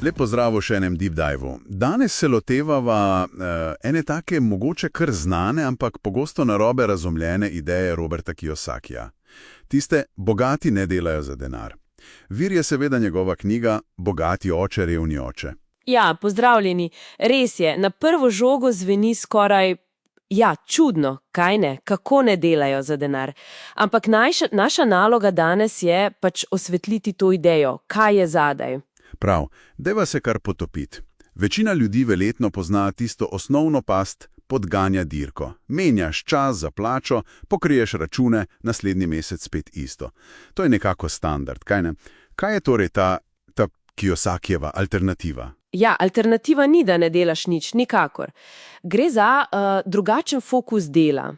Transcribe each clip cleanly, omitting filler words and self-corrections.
Lep pozdrav v še enem deep divu. Danes se lotevava ene take mogoče kar znane, ampak pogosto narobe razumljene ideje Roberta Kiyosakija. Tiste, bogati ne delajo za denar. Vir je seveda njegova knjiga Bogati oče, revni oče. Ja, pozdravljeni. Res je, na prvo žogo zveni skoraj, čudno, kaj ne, kako ne delajo za denar. Ampak naša naloga danes je pač osvetliti to idejo, kaj je zadaj. Prav, deva se kar potopiti. Večina ljudi verjetno pozna tisto osnovno past podganja dirko. Menjaš čas za plačo, pokriješ račune, naslednji mesec spet isto. To je nekako standard, kaj ne? Kaj je torej ta Kiyosakijeva alternativa? Ja, alternativa ni, da ne delaš nič, nikakor. Gre za drugačen fokus dela.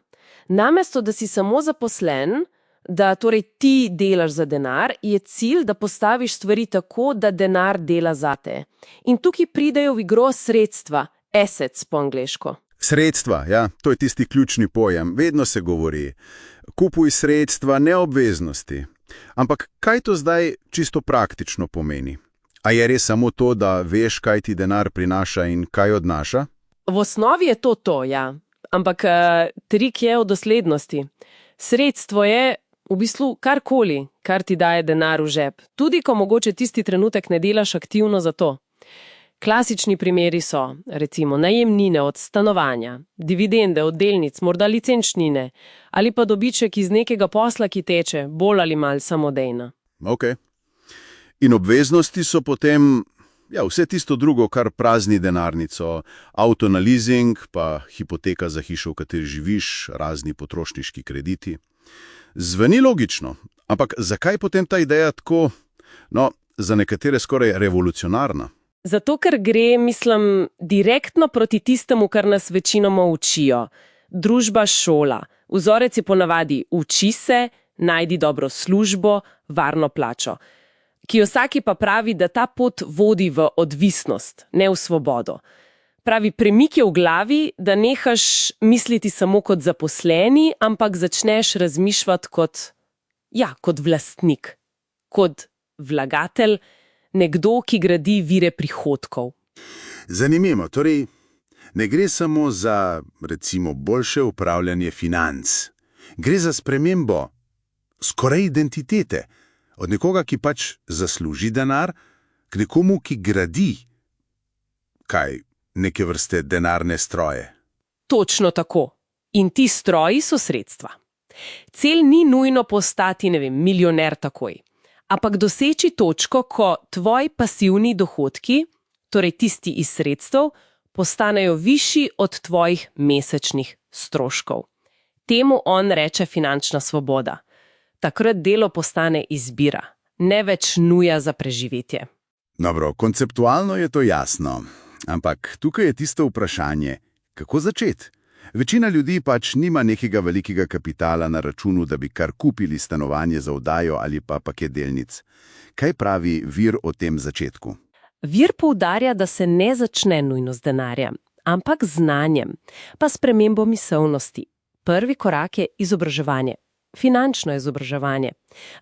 Namesto, da si samo zaposlen, da torej ti delaš za denar, je cilj, da postaviš stvari tako, da denar dela zate. In tukaj pridejo v igro sredstva, assets po angleško. Sredstva, ja, to je tisti ključni pojem. Vedno se govori, kupuj sredstva, ne obveznosti. Ampak kaj to zdaj čisto praktično pomeni? A je res samo to, da veš, kaj ti denar prinaša in kaj odnaša? V osnovi je to, ja. Ampak trik je v doslednosti. Sredstvo je v bistvu karkoli, kar ti daje denar v žep. Tudi, ko mogoče tisti trenutek ne delaš aktivno za to. Klasični primeri so, recimo, najemnine od stanovanja, dividende od delnic, morda licenčnine, ali pa dobiček iz nekega posla, ki teče, bolj ali manj samodejno. Ok. In obveznosti so potem, vse tisto drugo, kar prazni denarnico, avto na leasing, pa hipoteka za hišo, v kateri živiš, razni potrošniški krediti. Zveni logično, ampak zakaj potem ta ideja tako, za nekatere skoraj revolucionarna? Zato, ker gre, mislim, direktno proti tistemu, kar nas večinoma učijo. Družba, šola. Vzorec je ponavadi uči se, najdi dobro službo, varno plačo. Kiyosaki pa pravi, da ta pot vodi v odvisnost, ne v svobodo. Pravi, premik je v glavi, da nehaš misliti samo kot zaposleni, ampak začneš razmišljati kot vlastnik, kot vlagatelj, nekdo, ki gradi vire prihodkov. Zanimivo, torej ne gre samo za, recimo, boljše upravljanje financ. Gre za spremembo skoraj identitete. Od nekoga, ki pač zasluži denar, k nekomu, ki gradi. Kaj, neke vrste denarne stroje? Točno tako. In ti stroji so sredstva. Cilj ni nujno postati, milijoner takoj. Ampak doseči točko, ko tvoji pasivni dohodki, torej tisti iz sredstev, postanejo višji od tvojih mesečnih stroškov. Temu on reče finančna svoboda. Takrat delo postane izbira, ne več nuja za preživetje. Dobro, konceptualno je to jasno, ampak tukaj je tisto vprašanje, kako začeti? Večina ljudi pač nima nekega velikega kapitala na računu, da bi kar kupili stanovanje za oddajo ali pa paket delnic. Kaj pravi Vir o tem začetku? Vir poudarja, da se ne začne nujno z denarjem, ampak z znanjem, pa spremembo miselnosti. Prvi korak je izobraževanje. Finančno izobraževanje.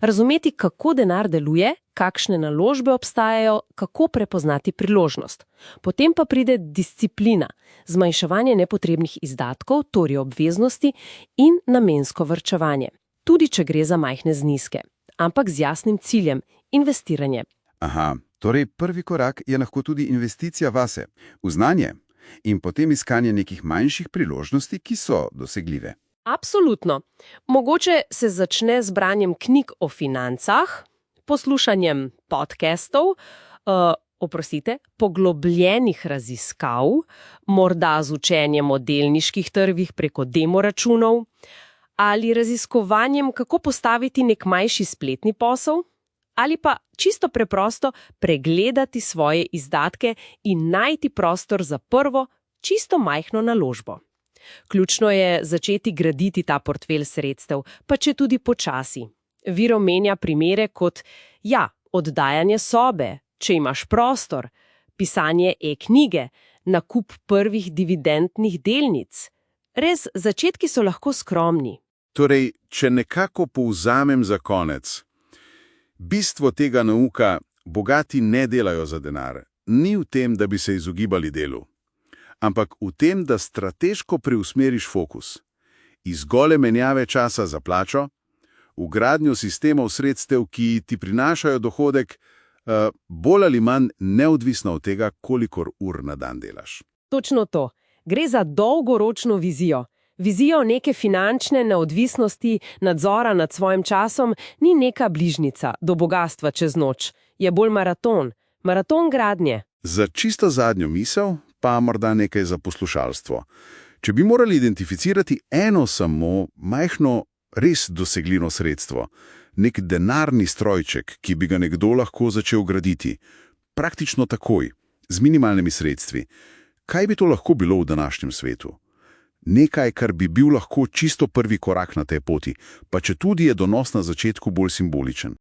Razumeti, kako denar deluje, kakšne naložbe obstajajo, kako prepoznati priložnost. Potem pa pride disciplina, zmanjševanje nepotrebnih izdatkov, torej obveznosti in namensko varčevanje. Tudi, če gre za majhne zneske, ampak z jasnim ciljem, investiranje. Aha, torej prvi korak je lahko tudi investicija vase, v znanje in potem iskanje nekih manjših priložnosti, ki so dosegljive. Absolutno. Mogoče se začne z branjem knjig o financah, poslušanjem podcastov, poglobljenih raziskav, morda z učenjem o delniških trgih preko demoračunov ali raziskovanjem, kako postaviti nek manjši spletni posel, ali pa čisto preprosto pregledati svoje izdatke in najti prostor za prvo, čisto majhno naložbo. Ključno je začeti graditi ta portfelj sredstev, pa če tudi počasi. Vir omenja primere kot, oddajanje sobe, če imaš prostor, pisanje e-knjige, nakup prvih dividendnih delnic. Res, začetki so lahko skromni. Torej, če nekako povzamem za konec, bistvo tega nauka, bogati ne delajo za denar, ni v tem, da bi se izogibali delu, ampak v tem, da strateško preusmeriš fokus iz gole menjave časa za plačo v gradnjo sistemov sredstev, ki ti prinašajo dohodek, bolj ali manj neodvisno od tega, kolikor ur na dan delaš. Točno to. Gre za dolgoročno vizijo. Vizijo neke finančne neodvisnosti, nadzora nad svojim časom ni neka bližnica do bogastva čez noč. Je bolj maraton. Maraton gradnje. Za čisto zadnjo misel pa morda nekaj za poslušalstvo. Če bi morali identificirati eno samo majhno, res dosegljivo sredstvo, nek denarni strojček, ki bi ga nekdo lahko začel graditi, praktično takoj, z minimalnimi sredstvi, kaj bi to lahko bilo v današnjem svetu? Nekaj, kar bi bil lahko čisto prvi korak na tej poti, pa četudi je donos na začetku bolj simboličen.